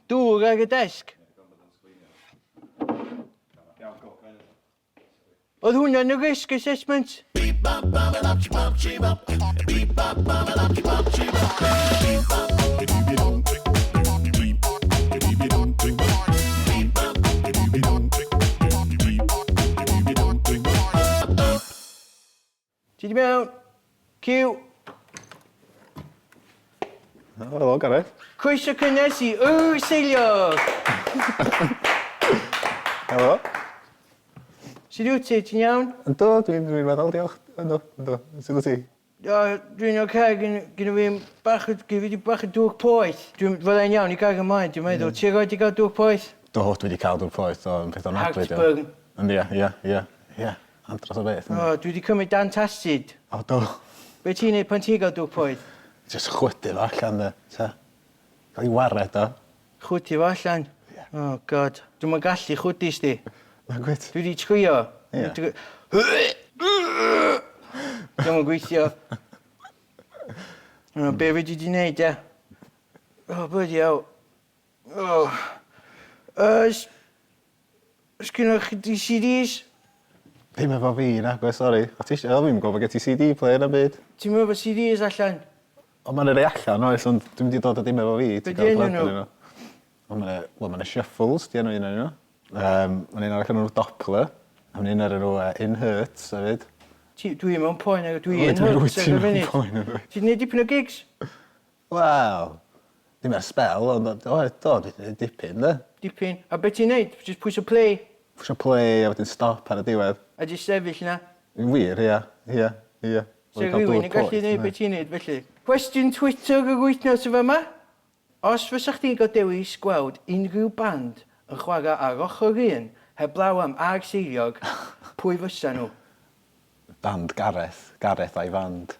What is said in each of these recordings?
Dŵr ar y desg. Oedd hwnna'n y risk assessment? Ti di mewn? Cyw. Helo, Gareth. Croeso cynnes i R.Seiliog. Helo. Sut wyt ti? Ti'n iawn? Ynddo, dwi'n meddwl, diolch. Ynddo. Sut wyt ti? Dwi'n oce, gyda fi bach o dŵr poeth. Fyddai'n iawn i gael ymlaen, dwi'n meddwl. Ti'n rhaid i gael dŵr poeth? Do, dwi wedi cael dŵr poeth o'n peth o'n adwy. Heartburn. Ie. Andros o beth. Dwi wedi cymryd antacid. O, do. Be ti'n neud pan ti'n gael dŵr poeth? Just chwydu fo allan, de. Cael ei wared, o. Chwtio fo allan? Oh, god. Dwi'n ma'n gallu chwdu sti. Na gwyd. Dwi wedi trio. Ie. Dwi'n ma'n gweithio. Be fe di wneud, e? Bloody hell. Ys gynnwch chi CDs? Ddim efo fi, na, gwe, sori. O, ti eisiau, fi'n gwybod bod gen ti CD player na byd. Ti'n meddwl bod CDs allan? O, ma'n rei allan, oes, ond dwi'n wedi dod o dim efo fi. Be di enw nhw? Ma'n Shuffles, di enw un nhw. Ma'n un arall enw Doppler. A ma'n un ar enw In Hurts, hefyd. Dwi mewn poen, dwi'n hwrt ar y funud. Ti'n gwneud dipyn o gigs? Wel, dim ar spel, ond dwi'n dipyn, de. Dipyn. A beth ti'n neud? Just pwys o play? Pwysio play a wedyn stop ar y diwedd. A just sefyll na? Yn wir, ie. So rhywun yn gallu neud beth ti'n neud felly? Cwestiwn Twitter y wythnos y fyma. Os fysach chdi'n gael dewis gweld unrhyw band yn chwarae ar ochr un heblaw am R.Seiliog, pwy fysa nhw? Band Gareth. Gareth a'i band.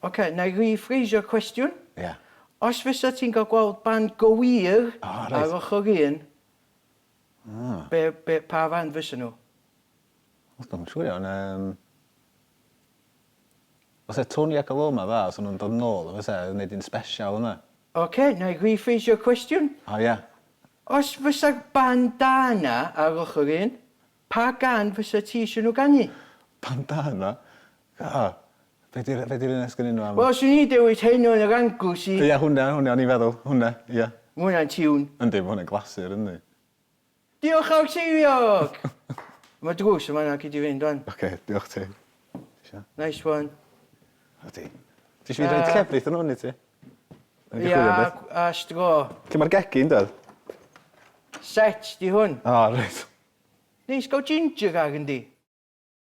Oce, na i rephrasio cwestiwn. Ie. Os fysa ti'n gael gweld band gywir ar ochr un, pa band fysa nhw? Dwi'n siŵr iawn. Os e Tony ac Aloma fa, os nhw'n dod nôl, fysa, yn gwneud un special yna. Oce, na i rephrasio cwestiwn. O, ie. Os fysa band da yna ar ochr un, pa gan fysa ti eisiau nhw ganu? Band da yna? Be di'r un esgyn nhw am? Wel, swn i dewis hyn o'n yr angws i... Ie, hwnna, ni feddwl. Hwnna, ie. Mae hwnna'n tiwn. Yndi, mae hwnna'n glasur, yndi. Diolch R.Seiliog! Mae drws yma yna gyd i fynd, o'n. Oce, diolch ti. Nice one. O ti. Ti eisiau fi rhaid llefrith yn hwn i ti? Ia, a stro. Lle mae'r gegin, dod? Set di hwn. O, reit. Neis gael ginger ar yndi.